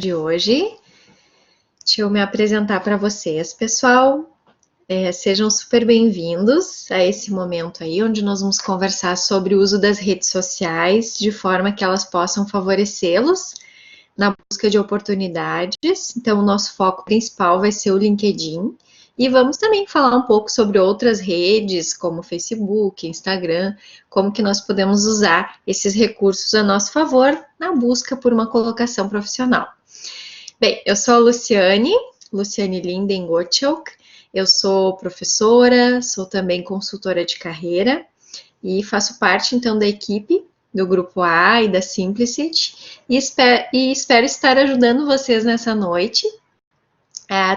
de hoje. Deixa eu me apresentar para vocês, pessoal. Sejam super bem-vindos a esse momento aí, onde nós vamos conversar sobre o uso das redes sociais, de forma que elas possam favorecê-los na busca de oportunidades. Então, o nosso foco principal vai ser o LinkedIn. E vamos também falar um pouco sobre outras redes, como Facebook, Instagram, como que nós podemos usar esses recursos a nosso favor na busca por uma colocação profissional. Bem, eu sou a Luciane Linden Gottschalk. Eu sou professora, sou também consultora de carreira e faço parte, então, da equipe do Grupo A e da Simplicity e espero estar ajudando vocês nessa noite.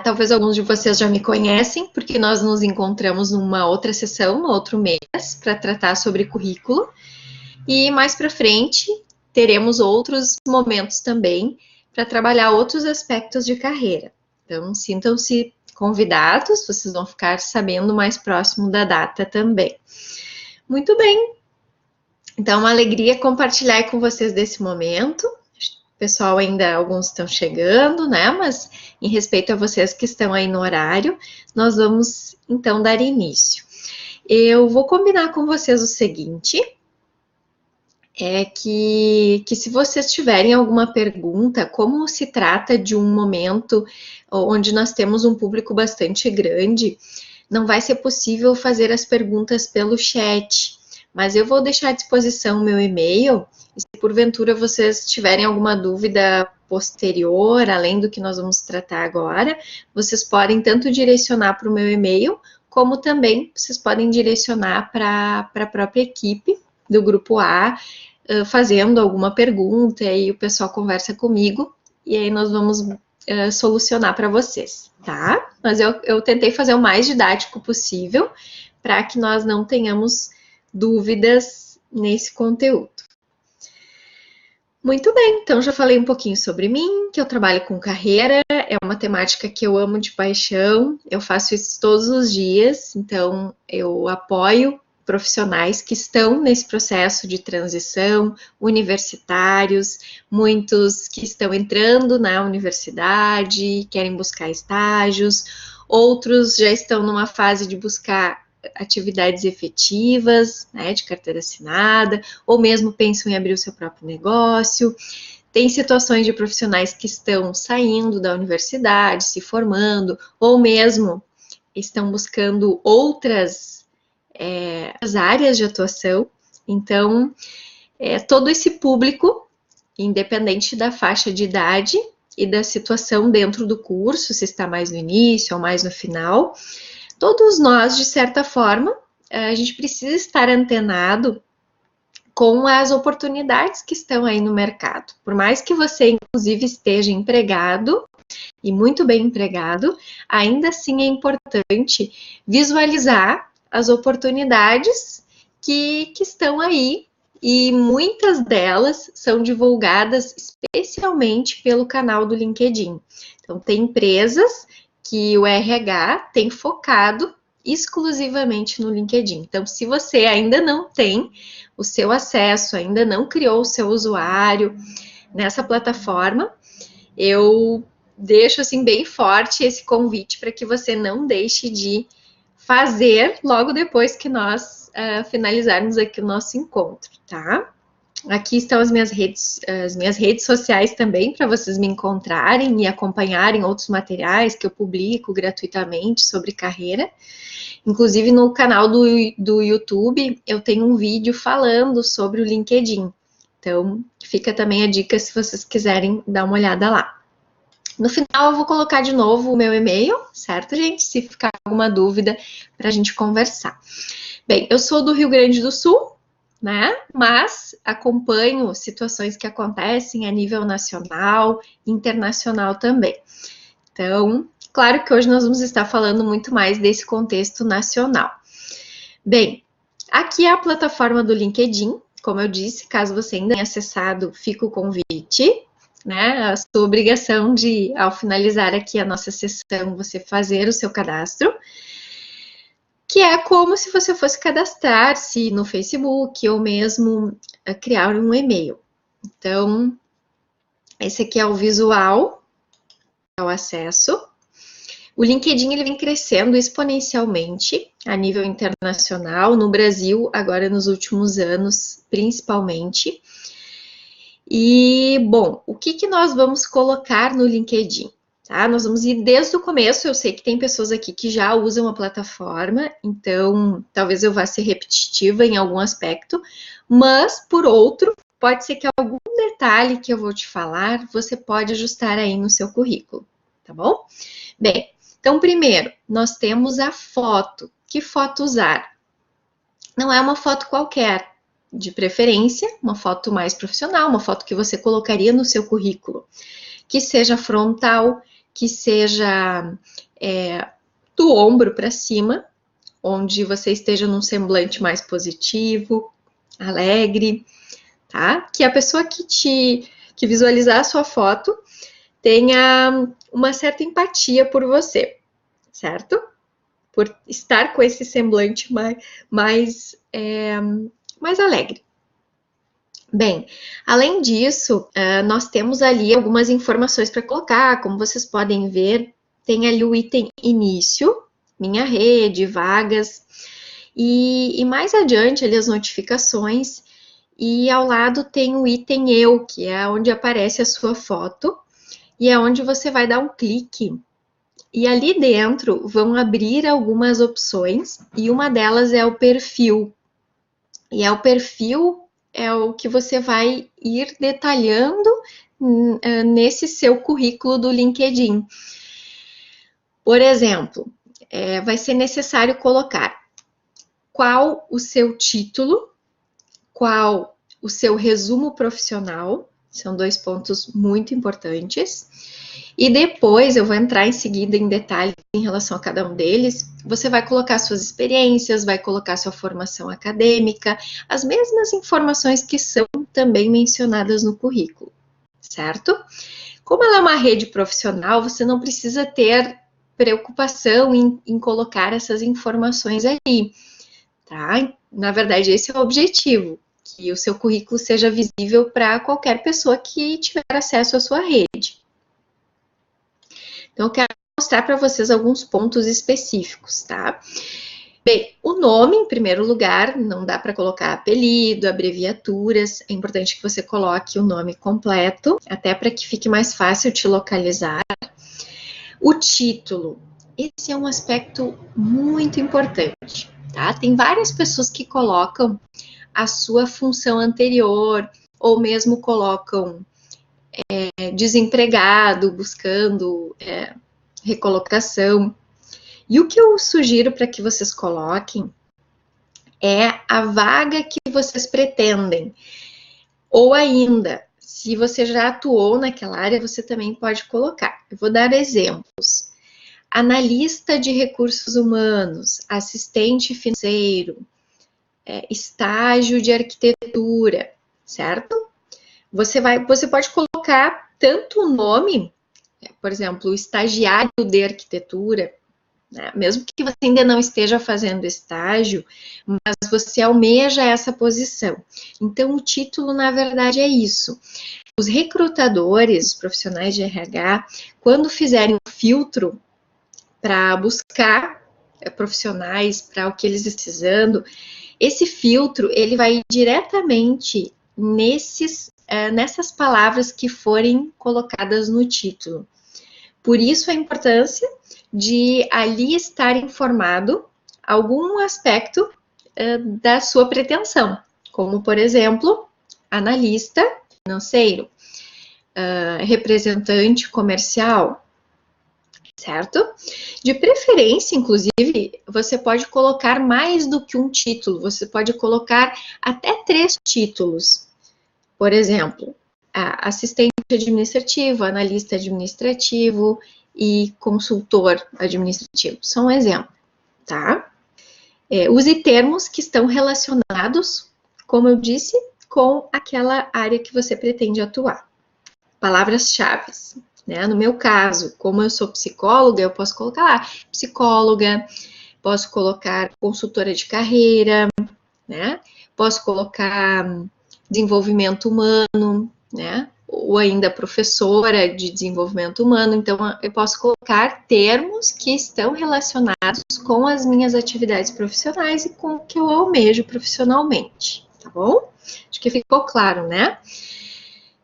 Talvez alguns de vocês já me conhecem, porque nós nos encontramos numa outra sessão, no outro mês, para tratar sobre currículo. E mais para frente, teremos outros momentos também para trabalhar outros aspectos de carreira. Então, sintam-se convidados, vocês vão ficar sabendo mais próximo da data também. Muito bem. Então, uma alegria compartilhar com vocês desse momento. Pessoal, ainda alguns estão chegando, né? Mas em respeito a vocês que estão aí no horário, nós vamos então dar início. Eu vou combinar com vocês o seguinte, que se vocês tiverem alguma pergunta, como se trata de um momento onde nós temos um público bastante grande, não vai ser possível fazer as perguntas pelo chat, mas eu vou deixar à disposição o meu e-mail. E se porventura vocês tiverem alguma dúvida posterior, além do que nós vamos tratar agora, vocês podem tanto direcionar para o meu e-mail, como também vocês podem direcionar para a própria equipe do Grupo A, fazendo alguma pergunta, e aí o pessoal conversa comigo, e aí nós vamos solucionar para vocês, tá? Mas eu tentei fazer o mais didático possível, para que nós não tenhamos dúvidas nesse conteúdo. Muito bem, então já falei um pouquinho sobre mim, que eu trabalho com carreira, é uma temática que eu amo de paixão, eu faço isso todos os dias, então eu apoio profissionais que estão nesse processo de transição, universitários, muitos que estão entrando na universidade, querem buscar estágios, outros já estão numa fase de buscar atividades efetivas, né, de carteira assinada, ou mesmo pensam em abrir o seu próprio negócio. Tem situações de profissionais que estão saindo da universidade, se formando, ou mesmo estão buscando outras áreas de atuação. Então, todo esse público, independente da faixa de idade e da situação dentro do curso, se está mais no início ou mais no final, todos nós, de certa forma, a gente precisa estar antenado com as oportunidades que estão aí no mercado. Por mais que você, inclusive, esteja empregado, e muito bem empregado, ainda assim é importante visualizar as oportunidades que estão aí, e muitas delas são divulgadas especialmente pelo canal do LinkedIn. Então, tem empresas que o RH tem focado exclusivamente no LinkedIn. Então, se você ainda não tem o seu acesso, ainda não criou o seu usuário nessa plataforma, eu deixo assim bem forte esse convite para que você não deixe de fazer logo depois que nós finalizarmos aqui o nosso encontro, tá? Aqui estão as minhas redes sociais também, para vocês me encontrarem e acompanharem outros materiais que eu publico gratuitamente sobre carreira. Inclusive, no canal do YouTube, eu tenho um vídeo falando sobre o LinkedIn. Então, fica também a dica se vocês quiserem dar uma olhada lá. No final, eu vou colocar de novo o meu e-mail, certo, gente? Se ficar alguma dúvida, para a gente conversar. Bem, eu sou do Rio Grande do Sul, né? Mas acompanho situações que acontecem a nível nacional, internacional também. Então, claro que hoje nós vamos estar falando muito mais desse contexto nacional. Bem, aqui é a plataforma do LinkedIn. Como eu disse, caso você ainda tenha acessado, fica o convite, né? A sua obrigação de, ao finalizar aqui a nossa sessão, você fazer o seu cadastro, que é como se você fosse cadastrar-se no Facebook ou mesmo criar um e-mail. Então, Esse aqui é o visual, é o acesso. O LinkedIn ele vem crescendo exponencialmente a nível internacional, no Brasil, agora nos últimos anos, principalmente. E, bom, o que nós vamos colocar no LinkedIn? Tá? Nós vamos ir desde o começo. Eu sei que tem pessoas aqui que já usam a plataforma, então talvez eu vá ser repetitiva em algum aspecto, mas, por outro, pode ser que algum detalhe que eu vou te falar, você pode ajustar aí no seu currículo, tá bom? Bem, então, primeiro, nós temos a foto. Que foto usar? Não é uma foto qualquer, de preferência, uma foto mais profissional, uma foto que você colocaria no seu currículo, que seja frontal, que seja do ombro para cima, onde você esteja num semblante mais positivo, alegre, tá? Que a pessoa que visualizar a sua foto tenha uma certa empatia por você, certo? Por estar com esse semblante mais alegre. Bem, além disso, nós temos ali algumas informações para colocar, como vocês podem ver, tem ali o item início, minha rede, vagas, e mais adiante ali as notificações, e ao lado tem o item eu, que é onde aparece a sua foto, e é onde você vai dar um clique. E ali dentro vão abrir algumas opções, e uma delas é o perfil. E o perfil é o que você vai ir detalhando nesse seu currículo do LinkedIn. Por exemplo, vai ser necessário colocar qual o seu título, qual o seu resumo profissional, são 2 pontos muito importantes. E depois eu vou entrar em seguida em detalhes em relação a cada um deles. Você vai colocar suas experiências, vai colocar sua formação acadêmica, as mesmas informações que são também mencionadas no currículo, certo? Como ela é uma rede profissional, você não precisa ter preocupação em colocar essas informações ali, tá? Na verdade, esse é o objetivo, que o seu currículo seja visível para qualquer pessoa que tiver acesso à sua rede. Então, eu quero mostrar para vocês alguns pontos específicos, tá? Bem, o nome, em primeiro lugar, não dá para colocar apelido, abreviaturas. É importante que você coloque o nome completo, até para que fique mais fácil te localizar. O título, esse é um aspecto muito importante, tá? Tem várias pessoas que colocam a sua função anterior, ou mesmo colocam desempregado, buscando recolocação. E o que eu sugiro para que vocês coloquem é a vaga que vocês pretendem. Ou ainda, se você já atuou naquela área, você também pode colocar. Eu vou dar exemplos. Analista de recursos humanos, assistente financeiro, estágio de arquitetura, certo? Você pode colocar tanto o nome, por exemplo, o estagiário de arquitetura, né? Mesmo que você ainda não esteja fazendo estágio, mas você almeja essa posição. Então, o título, na verdade, é isso. Os recrutadores, os profissionais de RH, quando fizerem um filtro para buscar profissionais para o que eles estão precisando, esse filtro ele vai diretamente nessas palavras que forem colocadas no título. Por isso a importância de ali estar informado algum aspecto da sua pretensão, como, por exemplo, analista financeiro, representante comercial, certo? De preferência, inclusive, você pode colocar mais do que um título, você pode colocar até 3 títulos. Por exemplo, assistente administrativo, analista administrativo e consultor administrativo. Só um exemplo, tá? Use termos que estão relacionados, como eu disse, com aquela área que você pretende atuar. Palavras-chave, né? No meu caso, como eu sou psicóloga, eu posso colocar lá psicóloga, posso colocar consultora de carreira, né? Posso colocar desenvolvimento humano, né? ou ainda professora de desenvolvimento humano, então eu posso colocar termos que estão relacionados com as minhas atividades profissionais e com o que eu almejo profissionalmente, tá bom? Acho que ficou claro, né?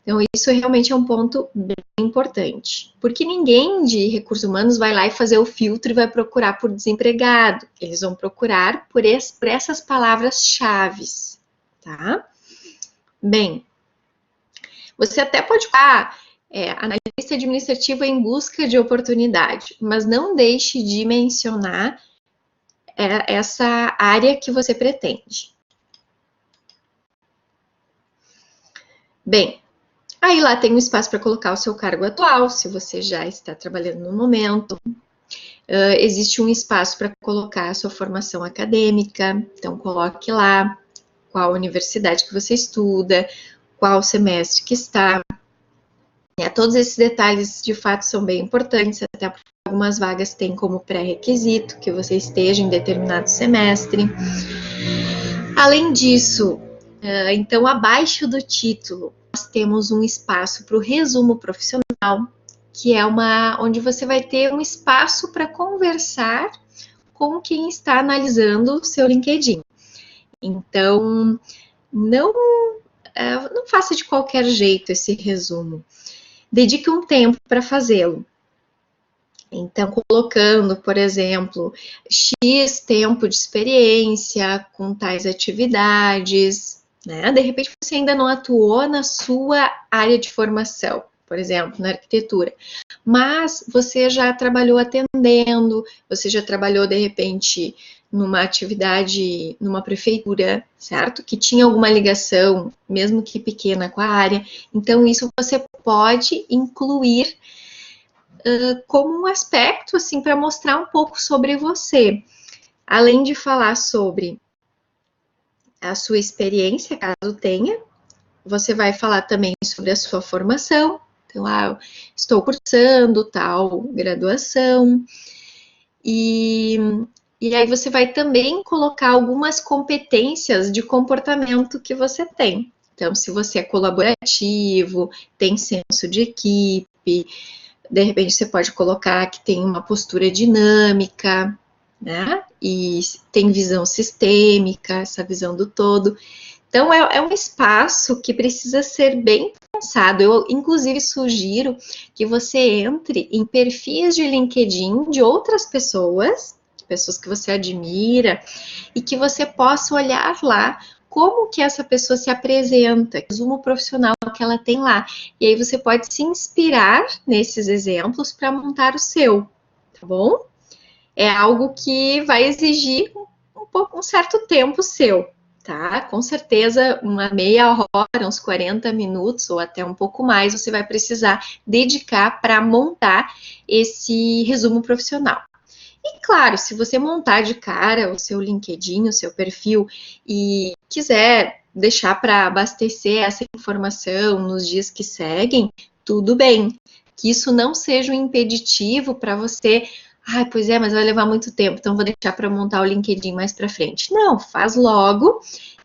Então, isso realmente é um ponto bem importante, porque ninguém de recursos humanos vai lá e fazer o filtro e vai procurar por desempregado, eles vão procurar por essas palavras-chave, tá? Bem, você até pode falar analista administrativo em busca de oportunidade, mas não deixe de mencionar essa área que você pretende. Bem, aí lá tem um espaço para colocar o seu cargo atual, se você já está trabalhando no momento. Existe um espaço para colocar a sua formação acadêmica, então coloque lá qual universidade que você estuda, qual semestre que está. Todos esses detalhes, de fato, são bem importantes, até porque algumas vagas têm como pré-requisito que você esteja em determinado semestre. Além disso, então, abaixo do título, nós temos um espaço para o resumo profissional, que é onde você vai ter um espaço para conversar com quem está analisando o seu LinkedIn. Então, não faça de qualquer jeito esse resumo. Dedique um tempo para fazê-lo. Então, colocando, por exemplo, X tempo de experiência com tais atividades, né? De repente, você ainda não atuou na sua área de formação, por exemplo, na arquitetura, mas você já trabalhou atendendo, você já trabalhou, de repente, numa atividade, numa prefeitura, certo? Que tinha alguma ligação, mesmo que pequena, com a área. Então, isso você pode incluir como um aspecto, assim, para mostrar um pouco sobre você. Além de falar sobre a sua experiência, caso tenha, você vai falar também sobre a sua formação. Então, eu estou cursando tal graduação. E aí você vai também colocar algumas competências de comportamento que você tem. Então, se você é colaborativo, tem senso de equipe, de repente você pode colocar que tem uma postura dinâmica, né? E tem visão sistêmica, essa visão do todo. Então, é um espaço que precisa ser bem pensado. Eu, inclusive, sugiro que você entre em perfis de LinkedIn de outras pessoas que você admira, e que você possa olhar lá como que essa pessoa se apresenta, o resumo profissional que ela tem lá. E aí você pode se inspirar nesses exemplos para montar o seu, tá bom? É algo que vai exigir um certo tempo seu, tá? Com certeza, uma meia hora, uns 40 minutos ou até um pouco mais, você vai precisar dedicar para montar esse resumo profissional. E claro, se você montar de cara o seu LinkedIn, o seu perfil, e quiser deixar para abastecer essa informação nos dias que seguem, tudo bem. Que isso não seja um impeditivo para você. Pois é, mas vai levar muito tempo, então vou deixar para montar o LinkedIn mais para frente. Não, faz logo.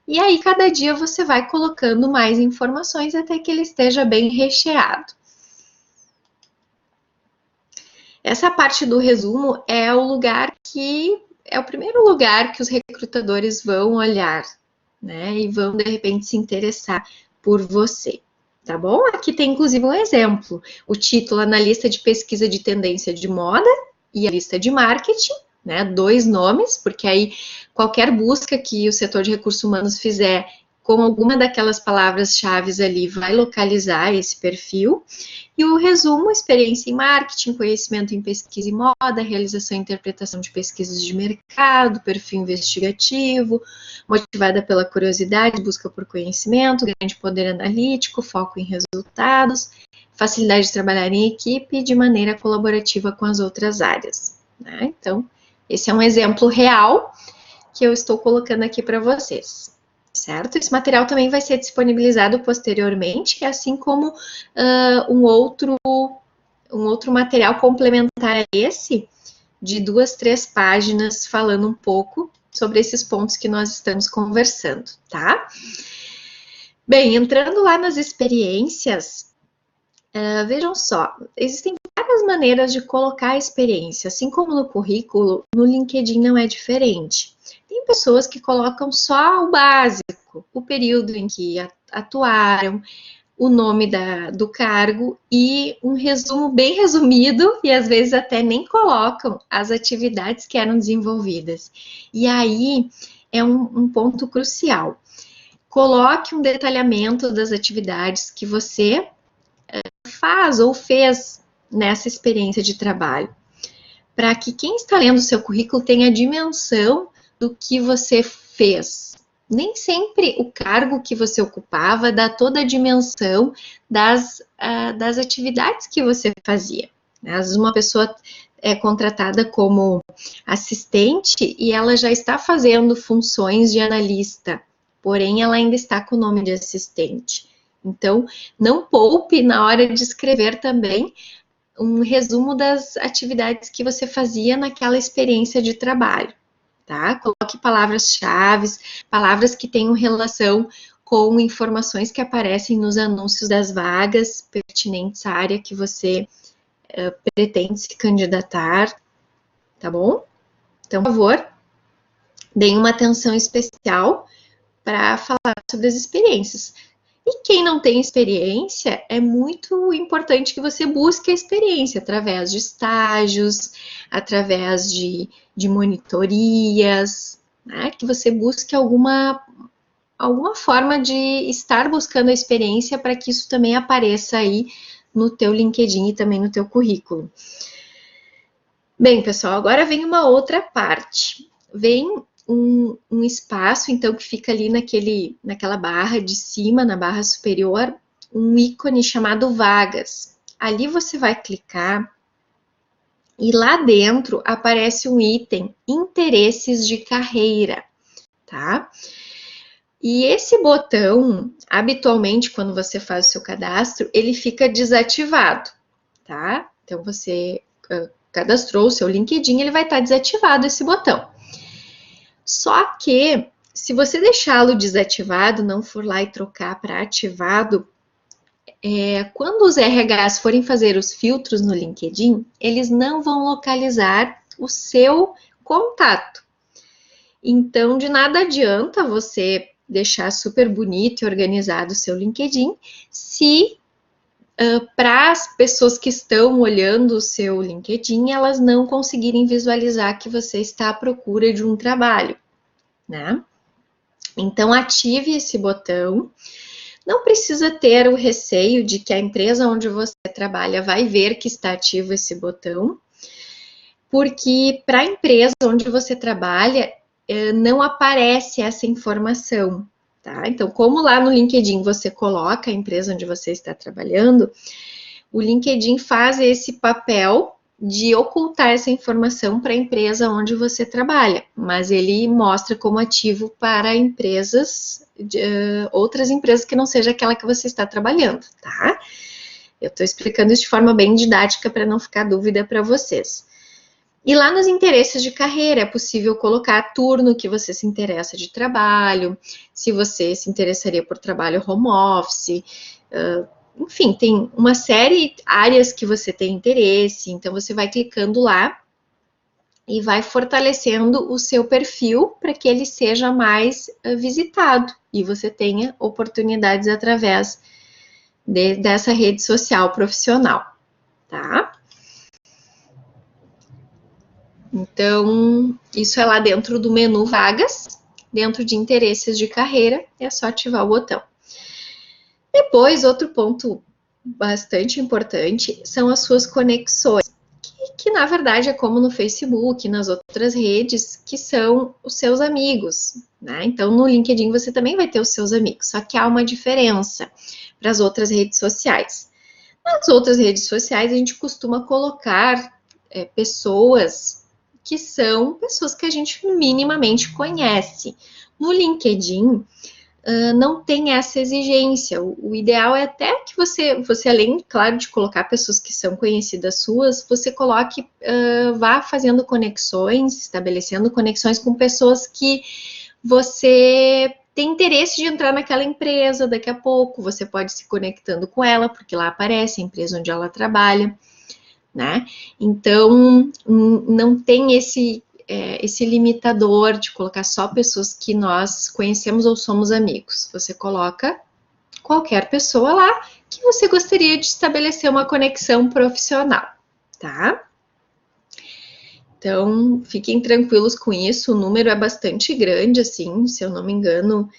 E aí, cada dia você vai colocando mais informações até que ele esteja bem recheado. Essa parte do resumo é o lugar que é o primeiro lugar que os recrutadores vão olhar, né? E vão de repente se interessar por você, tá bom? Aqui tem inclusive um exemplo: o título analista de pesquisa de tendência de moda e a lista de marketing, né? 2 nomes, porque aí qualquer busca que o setor de recursos humanos fizer com alguma daquelas palavras-chave ali vai localizar esse perfil. E o resumo: experiência em marketing, conhecimento em pesquisa e moda, realização e interpretação de pesquisas de mercado, perfil investigativo, motivada pela curiosidade, busca por conhecimento, grande poder analítico, foco em resultados, facilidade de trabalhar em equipe e de maneira colaborativa com as outras áreas, né? Então, esse é um exemplo real que eu estou colocando aqui para vocês. Certo? Esse material também vai ser disponibilizado posteriormente, assim como um outro material complementar a esse, de 2, 3 páginas, falando um pouco sobre esses pontos que nós estamos conversando, tá? Bem, entrando lá nas experiências, Vejam só, existem várias maneiras de colocar a experiência, assim como no currículo, no LinkedIn não é diferente. Tem pessoas que colocam só o básico, o período em que atuaram, o nome do cargo e um resumo bem resumido, e às vezes até nem colocam as atividades que eram desenvolvidas. E aí é um ponto crucial. Coloque um detalhamento das atividades que você faz ou fez nessa experiência de trabalho, para que quem está lendo o seu currículo tenha a dimensão do que você fez. Nem sempre o cargo que você ocupava dá toda a dimensão das atividades que você fazia. Às vezes uma pessoa é contratada como assistente e ela já está fazendo funções de analista, porém ela ainda está com o nome de assistente. Então, não poupe na hora de escrever também um resumo das atividades que você fazia naquela experiência de trabalho, tá? Coloque palavras-chave, palavras que tenham relação com informações que aparecem nos anúncios das vagas pertinentes à área que você pretende se candidatar, tá bom? Então, por favor, deem uma atenção especial para falar sobre as experiências. E quem não tem experiência, é muito importante que você busque a experiência através de estágios, através de monitorias, né? Que você busque alguma forma de estar buscando a experiência para que isso também apareça aí no teu LinkedIn e também no teu currículo. Bem, pessoal, agora vem uma outra parte. Vem um espaço, então, que fica ali naquela barra de cima, na barra superior, um ícone chamado vagas. Ali você vai clicar e lá dentro aparece um item interesses de carreira, tá? E esse botão, habitualmente, quando você faz o seu cadastro, ele fica desativado, tá? Então, você cadastrou o seu LinkedIn, ele vai estar desativado esse botão. Só que, se você deixá-lo desativado, não for lá e trocar para ativado, quando os RHs forem fazer os filtros no LinkedIn, eles não vão localizar o seu contato. Então, de nada adianta você deixar super bonito e organizado o seu LinkedIn se para as pessoas que estão olhando o seu LinkedIn, elas não conseguirem visualizar que você está à procura de um trabalho, né? Então, ative esse botão. Não precisa ter o receio de que a empresa onde você trabalha vai ver que está ativo esse botão, porque para a empresa onde você trabalha, não aparece essa informação, tá? Então, como lá no LinkedIn você coloca a empresa onde você está trabalhando, o LinkedIn faz esse papel de ocultar essa informação para a empresa onde você trabalha, mas ele mostra como ativo para empresas, outras empresas que não seja aquela que você está trabalhando, tá? Eu estou explicando isso de forma bem didática para não ficar dúvida para vocês. E lá nos interesses de carreira é possível colocar turno que você se interessa de trabalho, se você se interessaria por trabalho home office, enfim, tem uma série de áreas que você tem interesse, então você vai clicando lá e vai fortalecendo o seu perfil para que ele seja mais visitado e você tenha oportunidades através dessa rede social profissional, tá? Então, isso é lá dentro do menu vagas, dentro de interesses de carreira, é só ativar o botão. Depois, outro ponto bastante importante são as suas conexões, que na verdade é como no Facebook, nas outras redes, que são os seus amigos, né? Então, no LinkedIn você também vai ter os seus amigos, só que há uma diferença para as outras redes sociais. Nas outras redes sociais, a gente costuma colocar pessoas que são pessoas que a gente minimamente conhece. No LinkedIn, não tem essa exigência. O ideal é até que você além, claro, de colocar pessoas que são conhecidas suas, você coloque, vá fazendo conexões, estabelecendo conexões com pessoas que você tem interesse de entrar naquela empresa daqui a pouco, você pode se conectando com ela, porque lá aparece a empresa onde ela trabalha, né? Então, não tem esse limitador de colocar só pessoas que nós conhecemos ou somos amigos. Você coloca qualquer pessoa lá que você gostaria de estabelecer uma conexão profissional, tá? Então, fiquem tranquilos com isso, o número é bastante grande, assim, se eu não me engano,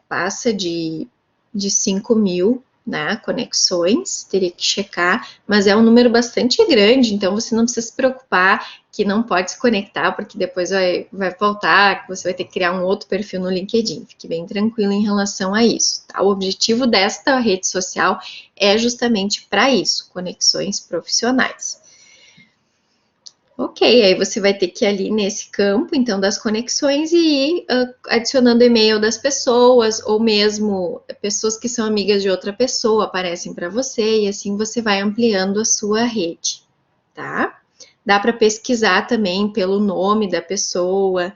passa de 5 mil, né, conexões, teria que checar, mas é um número bastante grande, então você não precisa se preocupar que não pode se conectar, porque depois vai voltar, você vai ter que criar um outro perfil no LinkedIn, fique bem tranquilo em relação a isso, tá? O objetivo desta rede social é justamente para isso, conexões profissionais. Ok, aí você vai ter que ir ali nesse campo, então, das conexões e ir adicionando e-mail das pessoas, ou mesmo pessoas que são amigas de outra pessoa aparecem para você, e assim você vai ampliando a sua rede, tá? Dá para pesquisar também pelo nome da pessoa.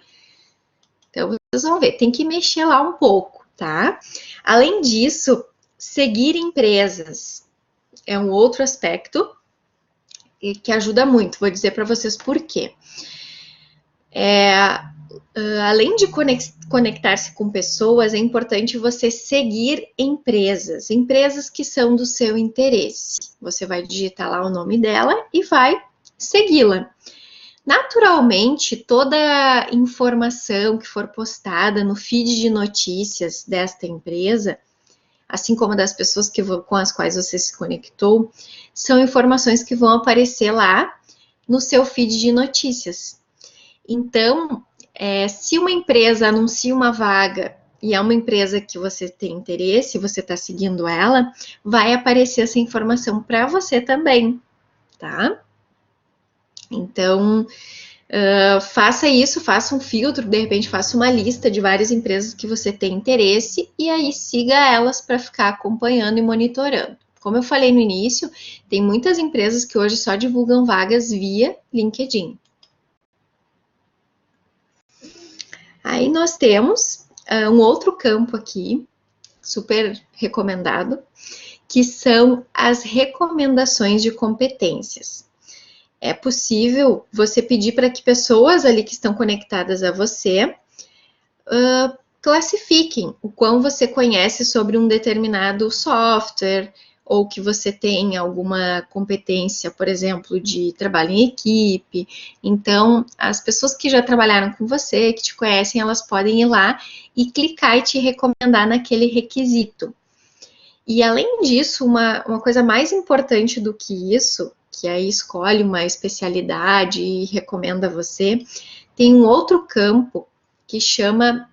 Então, vocês vão ver, tem que mexer lá um pouco, tá? Além disso, seguir empresas é um outro aspecto que ajuda muito. Vou dizer para vocês por quê. Além de conectar-se com pessoas, é importante você seguir empresas que são do seu interesse. Você vai digitar lá o nome dela e vai segui-la. Naturalmente, toda informação que for postada no feed de notícias desta empresa, assim como das pessoas com as quais você se conectou, são informações que vão aparecer lá no seu feed de notícias. Então, se uma empresa anuncia uma vaga e é uma empresa que você tem interesse, você está seguindo ela, vai aparecer essa informação para você também, tá? Então, faça isso, faça um filtro, de repente faça uma lista de várias empresas que você tem interesse e aí siga elas para ficar acompanhando e monitorando. Como eu falei no início, tem muitas empresas que hoje só divulgam vagas via LinkedIn. Aí nós temos um outro campo aqui, super recomendado, que são as recomendações de competências. É possível você pedir para que pessoas ali que estão conectadas a você classifiquem o quão você conhece sobre um determinado software, ou que você tem alguma competência, por exemplo, de trabalho em equipe. Então, as pessoas que já trabalharam com você, que te conhecem, elas podem ir lá e clicar e te recomendar naquele requisito. E além disso, uma coisa mais importante do que isso, que aí escolhe uma especialidade e recomenda você, tem um outro campo que chama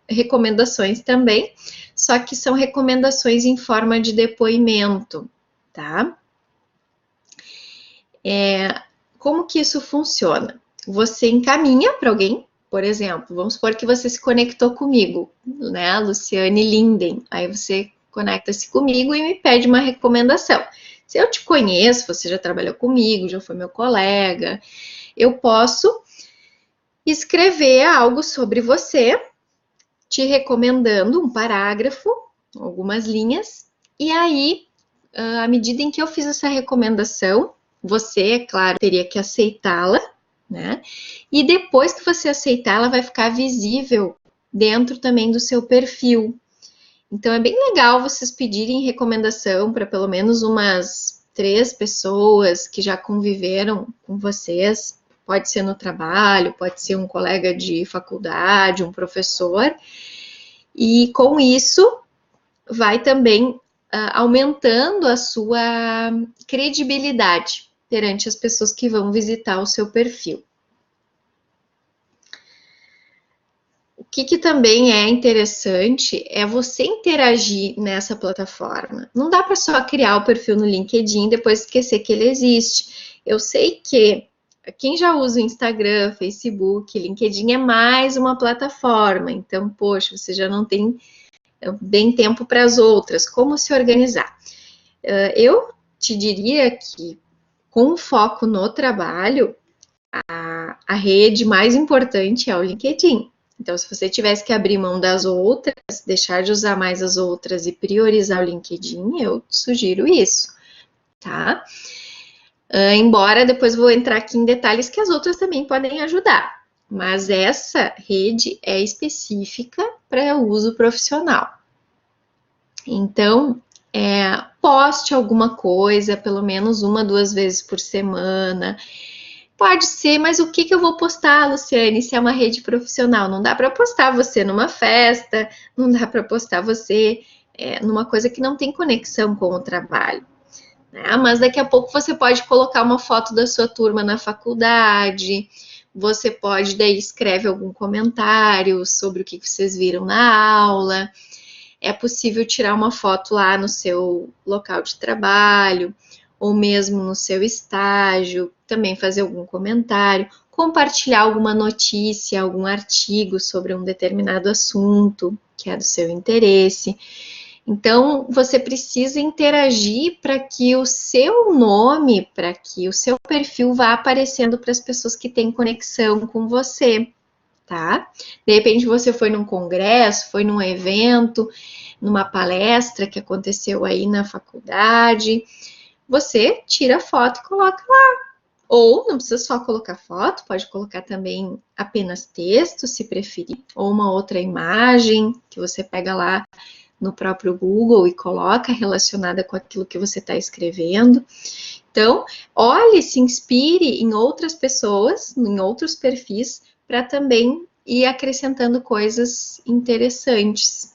recomendações também, só que são recomendações em forma de depoimento, tá? Como que isso funciona? Você encaminha para alguém, por exemplo, vamos supor que você se conectou comigo, né, Luciane Linden, aí você conecta-se comigo e me pede uma recomendação. Se eu te conheço, você já trabalhou comigo, já foi meu colega, eu posso escrever algo sobre você, te recomendando um parágrafo, algumas linhas, e aí, à medida em que eu fiz essa recomendação, você, é claro, teria que aceitá-la, né? E depois que você aceitar, ela vai ficar visível dentro também do seu perfil. Então, é bem legal vocês pedirem recomendação para pelo menos umas 3 pessoas que já conviveram com vocês. Pode ser no trabalho, pode ser um colega de faculdade, um professor. E com isso, vai também aumentando a sua credibilidade perante as pessoas que vão visitar o seu perfil. O que também é interessante é você interagir nessa plataforma. Não dá para só criar o perfil no LinkedIn e depois esquecer que ele existe. Eu sei que quem já usa o Instagram, Facebook, LinkedIn é mais uma plataforma. Então, poxa, você já não tem bem tempo para as outras. Como se organizar? Eu te diria que, com foco no trabalho, a rede mais importante é o LinkedIn. Então, se você tivesse que abrir mão das outras, deixar de usar mais as outras e priorizar o LinkedIn, eu sugiro isso, tá? Embora depois vou entrar aqui em detalhes que as outras também podem ajudar, mas essa rede é específica para uso profissional. Então, poste alguma coisa, pelo menos 1, 2 vezes por semana. Pode ser, mas o que eu vou postar, Luciane, se é uma rede profissional? Não dá para postar você numa festa, não dá para postar você numa coisa que não tem conexão com o trabalho. Né? Mas daqui a pouco você pode colocar uma foto da sua turma na faculdade, você pode, daí escreve algum comentário sobre o que vocês viram na aula. É possível tirar uma foto lá no seu local de trabalho, ou mesmo no seu estágio, também fazer algum comentário, compartilhar alguma notícia, algum artigo sobre um determinado assunto que é do seu interesse. Então, você precisa interagir para que o seu nome, para que o seu perfil vá aparecendo para as pessoas que têm conexão com você, tá? De repente, você foi num congresso, foi num evento, numa palestra que aconteceu aí na faculdade, você tira a foto e coloca lá. Ou não precisa só colocar foto, pode colocar também apenas texto, se preferir, ou uma outra imagem que você pega lá no próprio Google e coloca relacionada com aquilo que você está escrevendo. Então, olhe, se inspire em outras pessoas, em outros perfis, para também ir acrescentando coisas interessantes,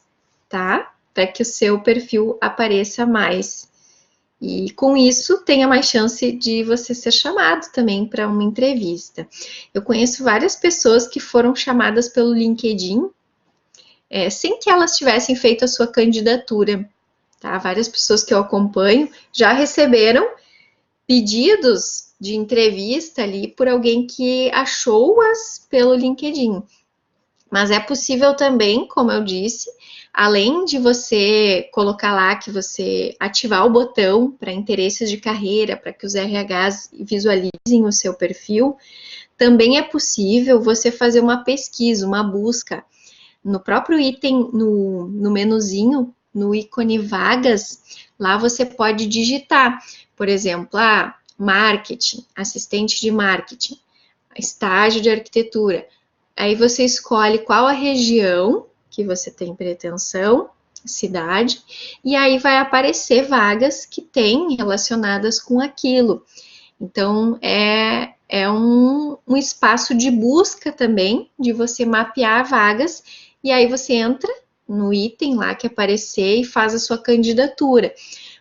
tá? Para que o seu perfil apareça mais. E com isso, tenha mais chance de você ser chamado também para uma entrevista. Eu conheço várias pessoas que foram chamadas pelo LinkedIn sem que elas tivessem feito a sua candidatura. Tá? Várias pessoas que eu acompanho já receberam pedidos de entrevista ali por alguém que achou-as pelo LinkedIn. Mas é possível também, como eu disse, além de você colocar lá que você ativar o botão para interesses de carreira, para que os RHs visualizem o seu perfil, também é possível você fazer uma pesquisa, uma busca no próprio item, no menuzinho, no ícone vagas, lá você pode digitar, por exemplo, marketing, assistente de marketing, estágio de arquitetura. Aí você escolhe qual a região que você tem pretensão, cidade, e aí vai aparecer vagas que tem relacionadas com aquilo. Então, é um espaço de busca também, de você mapear vagas, e aí você entra no item lá que aparecer e faz a sua candidatura.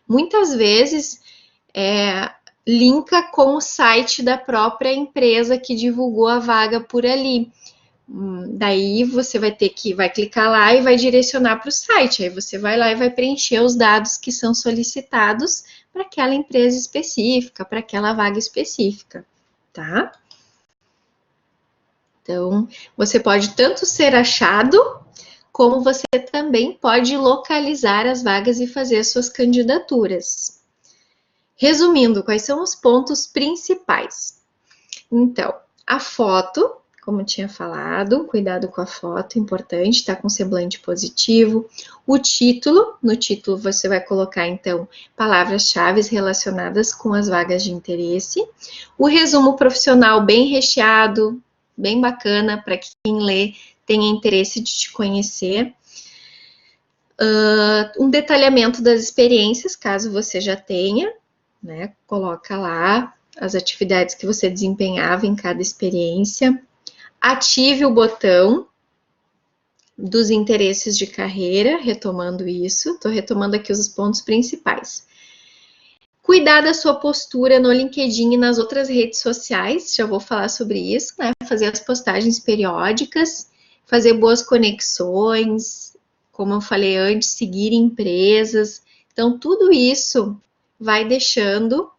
Muitas vezes, linka com o site da própria empresa que divulgou a vaga por ali. Daí você vai clicar lá e vai direcionar para o site. Aí você vai lá e vai preencher os dados que são solicitados para aquela empresa específica, para aquela vaga específica, tá? Então, você pode tanto ser achado, como você também pode localizar as vagas e fazer as suas candidaturas. Resumindo, quais são os pontos principais? Então, a foto, como eu tinha falado, cuidado com a foto, importante, tá com semblante positivo. O título, no título você vai colocar, então, palavras-chave relacionadas com as vagas de interesse. O resumo profissional bem recheado, bem bacana, para quem lê tenha interesse de te conhecer. Um detalhamento das experiências, caso você já tenha, né? Coloca lá as atividades que você desempenhava em cada experiência. Ative o botão dos interesses de carreira, retomando isso. Estou retomando aqui os pontos principais. Cuidar da sua postura no LinkedIn e nas outras redes sociais, já vou falar sobre isso, né? Fazer as postagens periódicas, fazer boas conexões, como eu falei antes, seguir empresas. Então, tudo isso vai deixando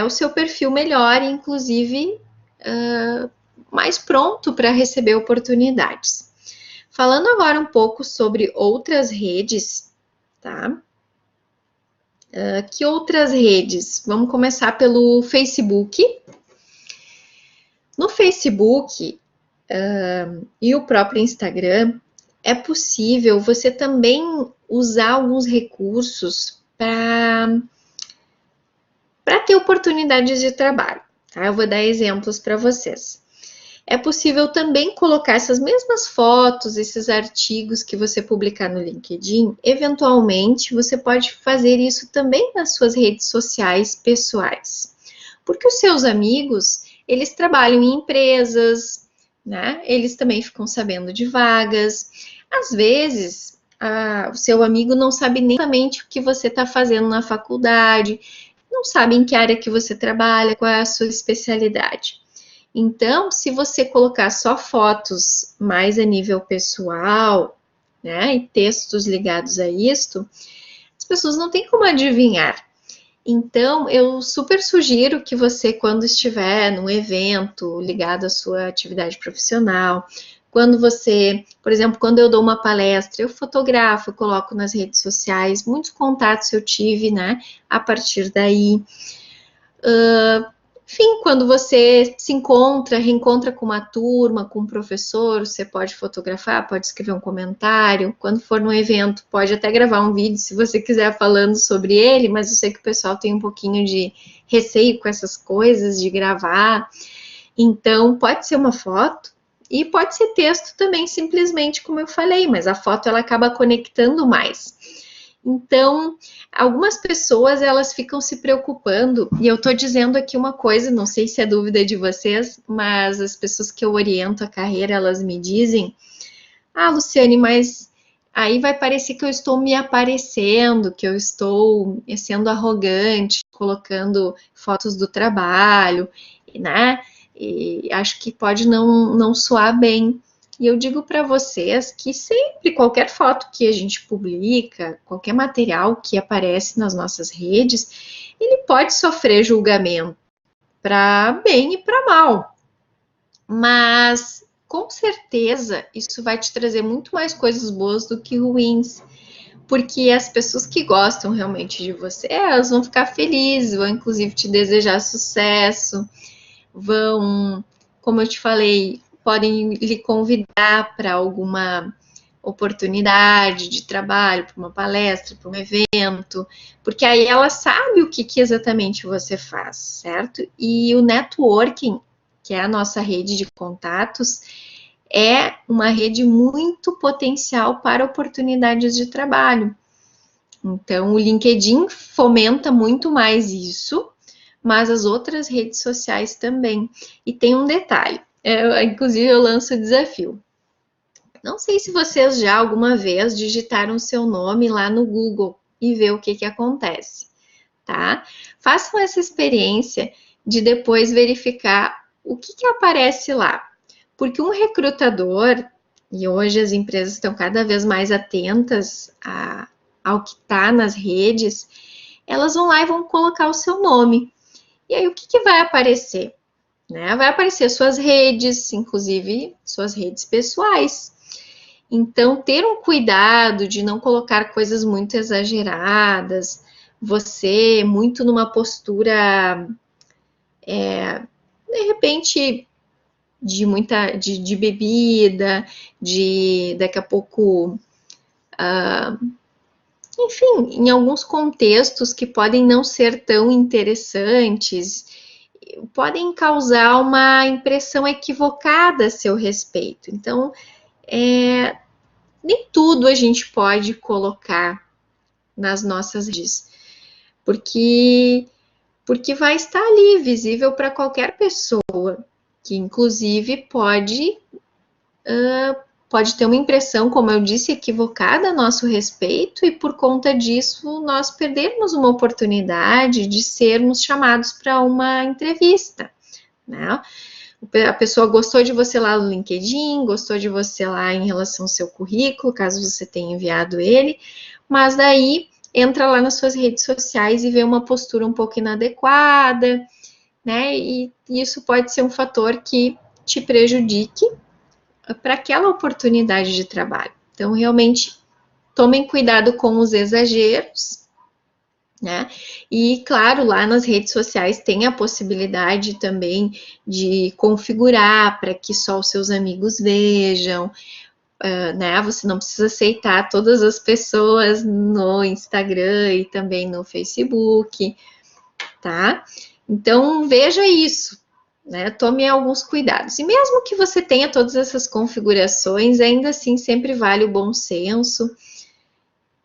o seu perfil melhor e, inclusive, mais pronto para receber oportunidades. Falando agora um pouco sobre outras redes, tá? Que outras redes? Vamos começar pelo Facebook. No Facebook, e o próprio Instagram, é possível você também usar alguns recursos para ter oportunidades de trabalho. Tá? Eu vou dar exemplos para vocês. É possível também colocar essas mesmas fotos, esses artigos que você publicar no LinkedIn. Eventualmente, você pode fazer isso também nas suas redes sociais pessoais. Porque os seus amigos, eles trabalham em empresas, né? Eles também ficam sabendo de vagas. Às vezes, o seu amigo não sabe nem exatamente o que você está fazendo na faculdade, não sabe em que área que você trabalha, qual é a sua especialidade. Então, se você colocar só fotos mais a nível pessoal, né, e textos ligados a isto, as pessoas não têm como adivinhar. Então, eu super sugiro que você, quando estiver num evento ligado à sua atividade profissional, quando você, por exemplo, quando eu dou uma palestra, eu fotografo, eu coloco nas redes sociais, muitos contatos eu tive, né, a partir daí. Enfim, quando você se encontra, reencontra com uma turma, com um professor, você pode fotografar, pode escrever um comentário. Quando for num evento, pode até gravar um vídeo se você quiser falando sobre ele, mas eu sei que o pessoal tem um pouquinho de receio com essas coisas de gravar. Então, pode ser uma foto e pode ser texto também, simplesmente como eu falei, mas a foto ela acaba conectando mais. Então, algumas pessoas elas ficam se preocupando, e eu estou dizendo aqui uma coisa, não sei se é dúvida de vocês, mas as pessoas que eu oriento a carreira, elas me dizem, Luciane, mas aí vai parecer que eu estou me aparecendo, que eu estou sendo arrogante, colocando fotos do trabalho, né? E acho que pode não soar bem. E eu digo para vocês que sempre, qualquer foto que a gente publica, qualquer material que aparece nas nossas redes, ele pode sofrer julgamento para bem e para mal. Mas, com certeza, isso vai te trazer muito mais coisas boas do que ruins. Porque as pessoas que gostam realmente de você, elas vão ficar felizes, vão inclusive te desejar sucesso, vão, como eu te falei, podem lhe convidar para alguma oportunidade de trabalho, para uma palestra, para um evento, porque aí ela sabe o que exatamente você faz, certo? E o networking, que é a nossa rede de contatos, é uma rede muito potencial para oportunidades de trabalho. Então, o LinkedIn fomenta muito mais isso, mas as outras redes sociais também. E tem um detalhe, inclusive eu lanço o desafio. Não sei se vocês já alguma vez digitaram seu nome lá no Google e ver o que acontece, tá? Façam essa experiência de depois verificar o que aparece lá. Porque um recrutador, e hoje as empresas estão cada vez mais atentas ao que está nas redes, elas vão lá e vão colocar o seu nome. E aí o que vai aparecer? Né? Vai aparecer suas redes, inclusive suas redes pessoais. Então, ter um cuidado de não colocar coisas muito exageradas, você muito numa postura, de repente, de bebida, de daqui a pouco, enfim, em alguns contextos que podem não ser tão interessantes, podem causar uma impressão equivocada a seu respeito. Então, nem tudo a gente pode colocar nas nossas redes, porque vai estar ali visível para qualquer pessoa, que inclusive pode ter uma impressão, como eu disse, equivocada a nosso respeito, e por conta disso nós perdermos uma oportunidade de sermos chamados para uma entrevista, né? A pessoa gostou de você lá no LinkedIn, gostou de você lá em relação ao seu currículo, caso você tenha enviado ele, mas daí entra lá nas suas redes sociais e vê uma postura um pouco inadequada, né? E isso pode ser um fator que te prejudique para aquela oportunidade de trabalho. Então, realmente, tomem cuidado com os exageros né? E, claro, lá nas redes sociais tem a possibilidade também de configurar para que só os seus amigos vejam, né? Você não precisa aceitar todas as pessoas no Instagram e também no Facebook, tá? Então, veja isso, né? Tome alguns cuidados. E mesmo que você tenha todas essas configurações, ainda assim sempre vale o bom senso,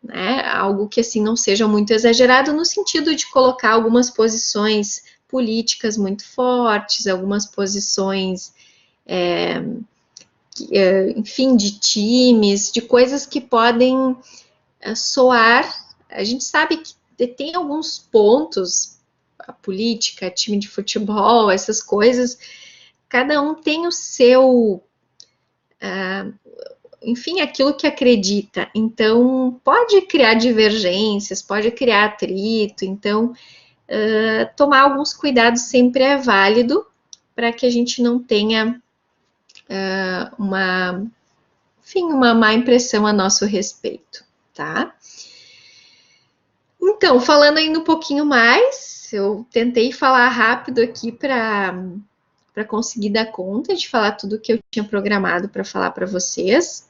né? Algo que assim não seja muito exagerado no sentido de colocar algumas posições políticas muito fortes, algumas posições, enfim, de times, de coisas que podem soar. A gente sabe que tem alguns pontos, a política, time de futebol, essas coisas, cada um tem o seu, enfim, aquilo que acredita. Então, pode criar divergências, pode criar atrito. Então, tomar alguns cuidados sempre é válido para que a gente não tenha uma má impressão a nosso respeito, tá? Então, falando ainda um pouquinho mais, eu tentei falar rápido aqui para conseguir dar conta de falar tudo que eu tinha programado para falar para vocês.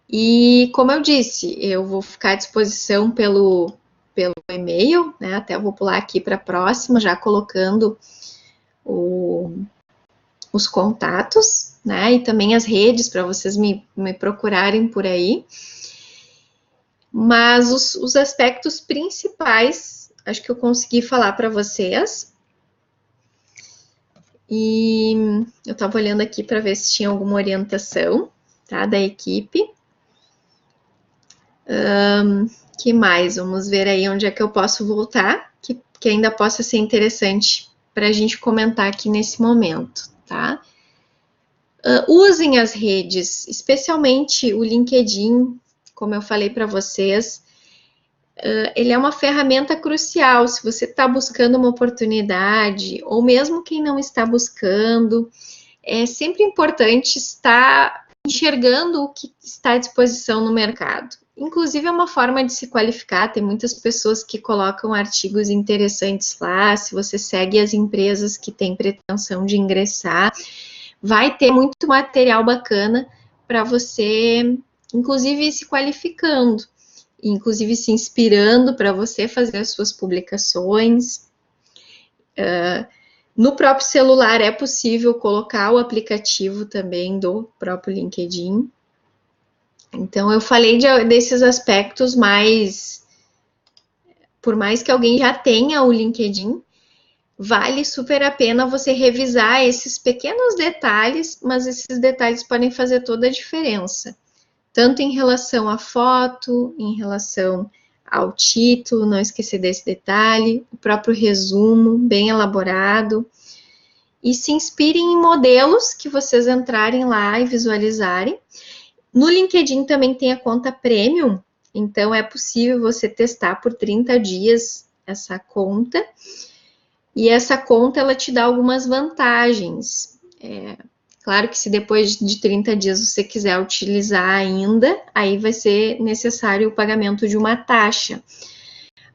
E, como eu disse, eu vou ficar à disposição pelo e-mail, né? Até eu vou pular aqui para a próxima, já colocando os contatos, né? E também as redes para vocês me procurarem por aí. Mas os aspectos principais, acho que eu consegui falar para vocês. E eu estava olhando aqui para ver se tinha alguma orientação, tá, da equipe. Que mais? Vamos ver aí onde é que eu posso voltar, que ainda possa ser interessante para a gente comentar aqui nesse momento, tá? Usem as redes, especialmente o LinkedIn, como eu falei para vocês, ele é uma ferramenta crucial. Se você está buscando uma oportunidade, ou mesmo quem não está buscando, é sempre importante estar enxergando o que está à disposição no mercado. Inclusive, é uma forma de se qualificar. Tem muitas pessoas que colocam artigos interessantes lá. Se você segue as empresas que têm pretensão de ingressar, vai ter muito material bacana para você, inclusive, se qualificando, inclusive se inspirando para você fazer as suas publicações. No próprio celular é possível colocar o aplicativo também do próprio LinkedIn. Então, eu falei desses aspectos, mas por mais que alguém já tenha o LinkedIn, vale super a pena você revisar esses pequenos detalhes, mas esses detalhes podem fazer toda a diferença. Tanto em relação à foto, em relação ao título, não esquecer desse detalhe, o próprio resumo bem elaborado. E se inspirem em modelos que vocês entrarem lá e visualizarem. No LinkedIn também tem a conta Premium, então é possível você testar por 30 dias essa conta. E essa conta, ela te dá algumas vantagens. Claro que se depois de 30 dias você quiser utilizar ainda, aí vai ser necessário o pagamento de uma taxa.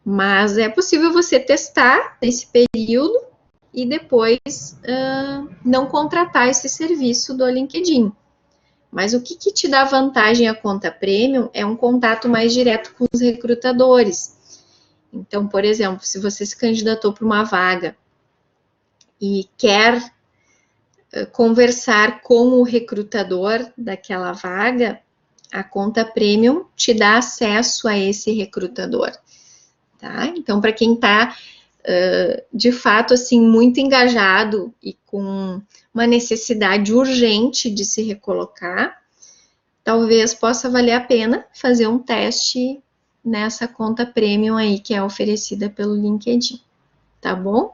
Mas é possível você testar nesse período e depois não contratar esse serviço do LinkedIn. Mas o que te dá vantagem a conta Premium é um contato mais direto com os recrutadores. Então, por exemplo, se você se candidatou para uma vaga e quer conversar com o recrutador daquela vaga, a conta Premium te dá acesso a esse recrutador, tá? Então, para quem está de fato assim muito engajado e com uma necessidade urgente de se recolocar, talvez possa valer a pena fazer um teste nessa conta Premium aí que é oferecida pelo LinkedIn, tá bom?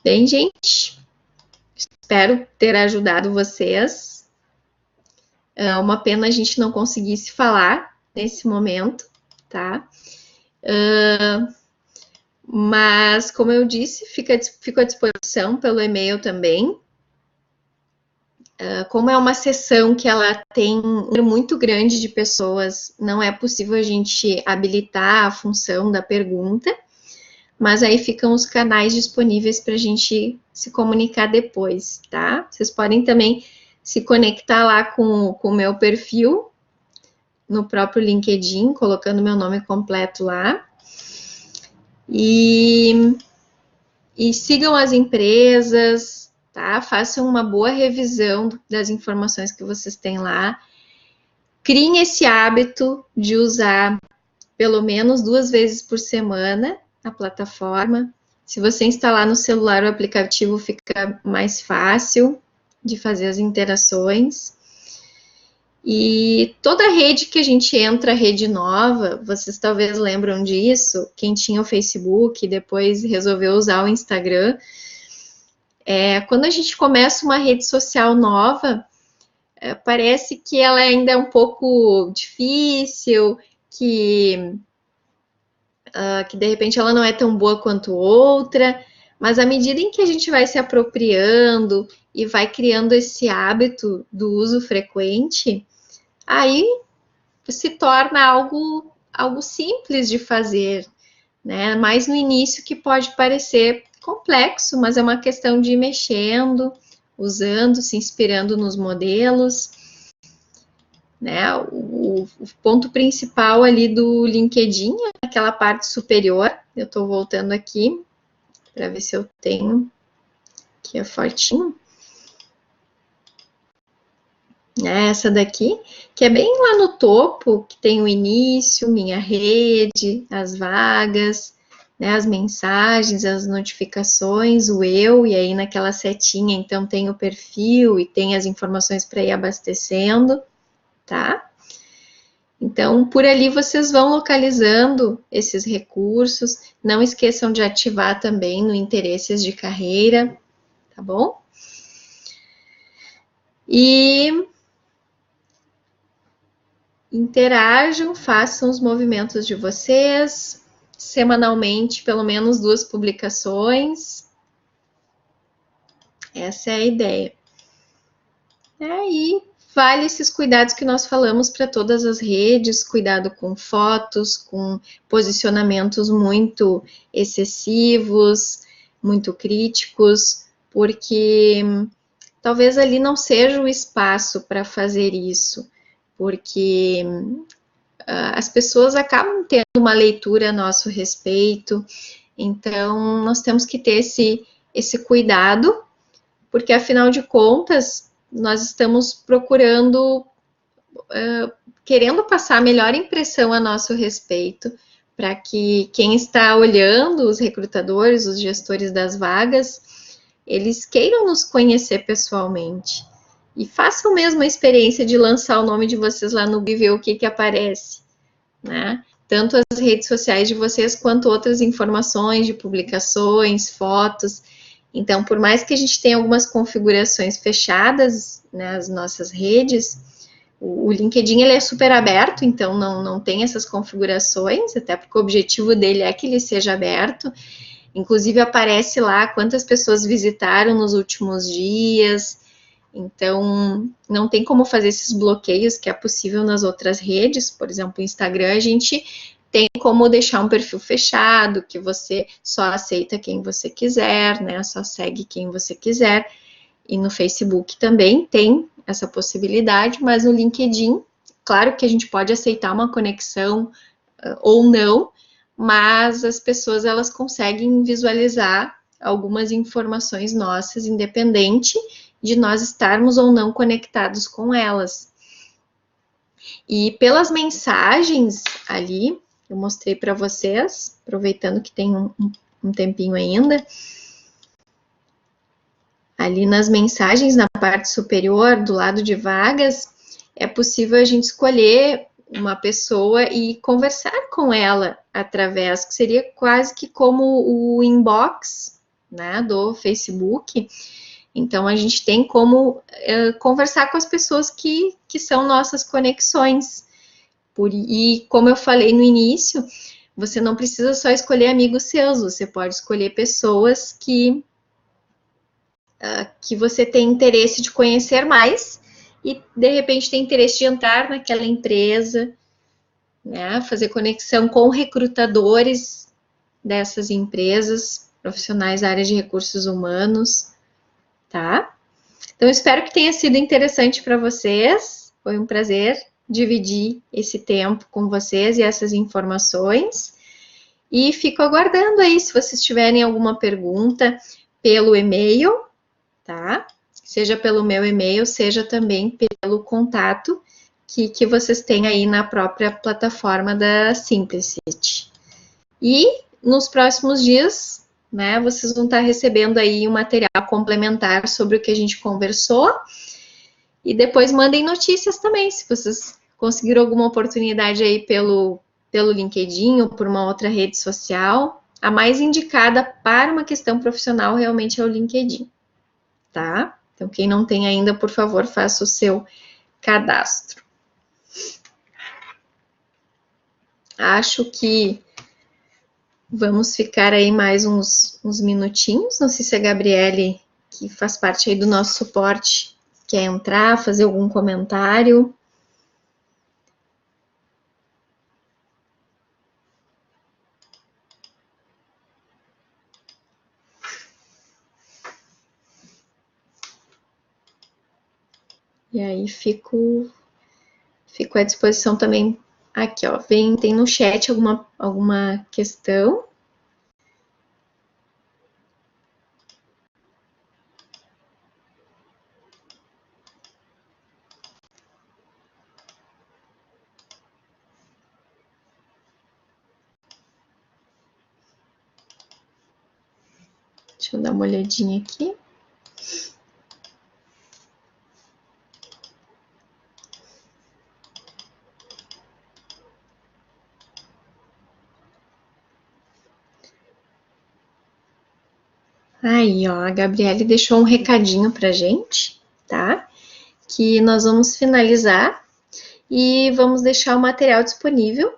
Bem, gente, espero ter ajudado vocês. É uma pena a gente não conseguisse falar nesse momento, tá? Mas, como eu disse, fico à disposição pelo e-mail também. Como é uma sessão que ela tem um número muito grande de pessoas, não é possível a gente habilitar a função da pergunta, mas aí ficam os canais disponíveis para a gente se comunicar depois, tá? Vocês podem também se conectar lá com o meu perfil no próprio LinkedIn, colocando meu nome completo lá. E sigam as empresas, tá? Façam uma boa revisão das informações que vocês têm lá. Criem esse hábito de usar pelo menos 2 vezes por semana a plataforma. Se você instalar no celular o aplicativo, fica mais fácil de fazer as interações. E toda rede que a gente entra, rede nova, vocês talvez lembram disso, quem tinha o Facebook, depois resolveu usar o Instagram. Quando a gente começa uma rede social nova, parece que ela ainda é um pouco difícil, que de repente ela não é tão boa quanto outra, mas à medida em que a gente vai se apropriando e vai criando esse hábito do uso frequente, aí se torna algo simples de fazer, né? Mais no início que pode parecer complexo, mas é uma questão de ir mexendo, usando, se inspirando nos modelos, né? O ponto principal ali do LinkedIn é aquela parte superior. Eu estou voltando aqui para ver se eu tenho, que é fortinho. Essa daqui, que é bem lá no topo, que tem o início, minha rede, as vagas, né, as mensagens, as notificações, o eu, e aí naquela setinha, então tem o perfil e tem as informações para ir abastecendo, tá? Então, por ali vocês vão localizando esses recursos, não esqueçam de ativar também no interesses de carreira, tá bom? E interajam, façam os movimentos de vocês, semanalmente, pelo menos 2 publicações. Essa é a ideia. E vale esses cuidados que nós falamos para todas as redes, cuidado com fotos, com posicionamentos muito excessivos, muito críticos, porque talvez ali não seja o espaço para fazer isso, porque as pessoas acabam tendo uma leitura a nosso respeito, então nós temos que ter esse cuidado, porque afinal de contas, nós estamos procurando, querendo passar a melhor impressão a nosso respeito, para que quem está olhando, os recrutadores, os gestores das vagas, eles queiram nos conhecer pessoalmente. E façam mesmo a experiência de lançar o nome de vocês lá no Google e ver o que aparece, né? Tanto as redes sociais de vocês, quanto outras informações de publicações, fotos. Então, por mais que a gente tenha algumas configurações fechadas nas nossas redes, o LinkedIn ele é super aberto, então não tem essas configurações, até porque o objetivo dele é que ele seja aberto. Inclusive, aparece lá quantas pessoas visitaram nos últimos dias. Então, não tem como fazer esses bloqueios que é possível nas outras redes. Por exemplo, o Instagram, a gente tem como deixar um perfil fechado, que você só aceita quem você quiser, né? Só segue quem você quiser. E no Facebook também tem essa possibilidade, mas no LinkedIn, claro que a gente pode aceitar uma conexão ou não, mas as pessoas elas conseguem visualizar algumas informações nossas, independente de nós estarmos ou não conectados com elas. E pelas mensagens ali, eu mostrei para vocês, aproveitando que tem um tempinho ainda, ali nas mensagens, na parte superior, do lado de vagas, é possível a gente escolher uma pessoa e conversar com ela através, que seria quase que como o inbox, né, do Facebook. Então, a gente tem como conversar com as pessoas que são nossas conexões. E como eu falei no início, você não precisa só escolher amigos seus, você pode escolher pessoas que que você tem interesse de conhecer mais e, de repente, tem interesse de entrar naquela empresa, né? Fazer conexão com recrutadores dessas empresas, profissionais da área de recursos humanos, tá? Então, espero que tenha sido interessante para vocês. Foi um prazer dividir esse tempo com vocês e essas informações. E fico aguardando aí, se vocês tiverem alguma pergunta, pelo e-mail, tá? Seja pelo meu e-mail, seja também pelo contato que vocês têm aí na própria plataforma da Simplicity. E nos próximos dias, né, vocês vão estar recebendo aí um material complementar sobre o que a gente conversou. E depois mandem notícias também, se vocês conseguiram alguma oportunidade aí pelo LinkedIn ou por uma outra rede social. A mais indicada para uma questão profissional realmente é o LinkedIn, tá? Então, quem não tem ainda, por favor, faça o seu cadastro. Acho que vamos ficar aí mais uns minutinhos. Não sei se a Gabriele, que faz parte aí do nosso suporte, quer entrar, fazer algum comentário. E aí fico à disposição também aqui, ó. Tem no chat alguma questão? Deixa eu dar uma olhadinha aqui. Aí, ó, a Gabriele deixou um recadinho pra gente, tá? Que nós vamos finalizar e vamos deixar o material disponível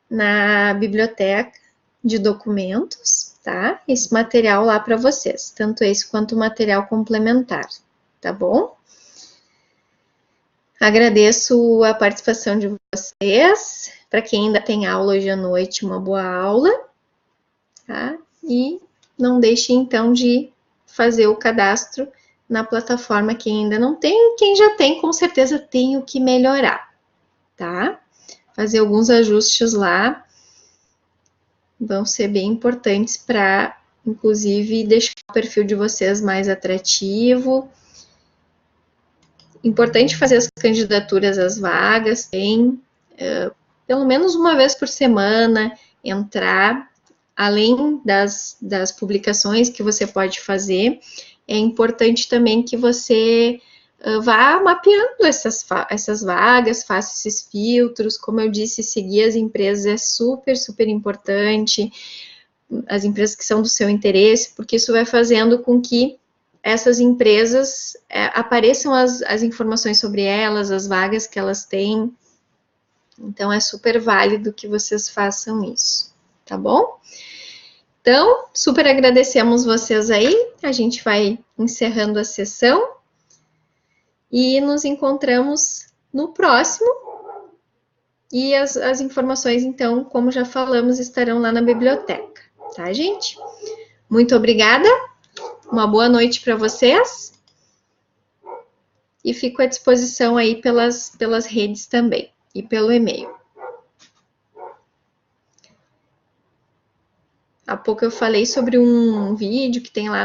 na biblioteca de documentos, tá? Esse material lá para vocês, tanto esse quanto o material complementar, tá bom? Agradeço a participação de vocês. Para quem ainda tem aula hoje à noite, uma boa aula, tá? E não deixe então de fazer o cadastro na plataforma quem ainda não tem, quem já tem, com certeza tem o que melhorar, tá? Fazer alguns ajustes lá vão ser bem importantes para, inclusive, deixar o perfil de vocês mais atrativo. Importante fazer as candidaturas às vagas, tem pelo menos uma vez por semana, entrar, além das publicações que você pode fazer, é importante também que você vá mapeando essas vagas, faça esses filtros, como eu disse, seguir as empresas é super, super importante, as empresas que são do seu interesse, porque isso vai fazendo com que essas empresas apareçam as informações sobre elas, as vagas que elas têm. Então, é super válido que vocês façam isso, tá bom? Então, super agradecemos vocês aí. A gente vai encerrando a sessão e nos encontramos no próximo. E as informações, então, como já falamos, estarão lá na biblioteca, tá, gente? Muito obrigada. Uma boa noite para vocês. E fico à disposição aí pelas redes também e pelo e-mail. Há pouco eu falei sobre um vídeo que tem lá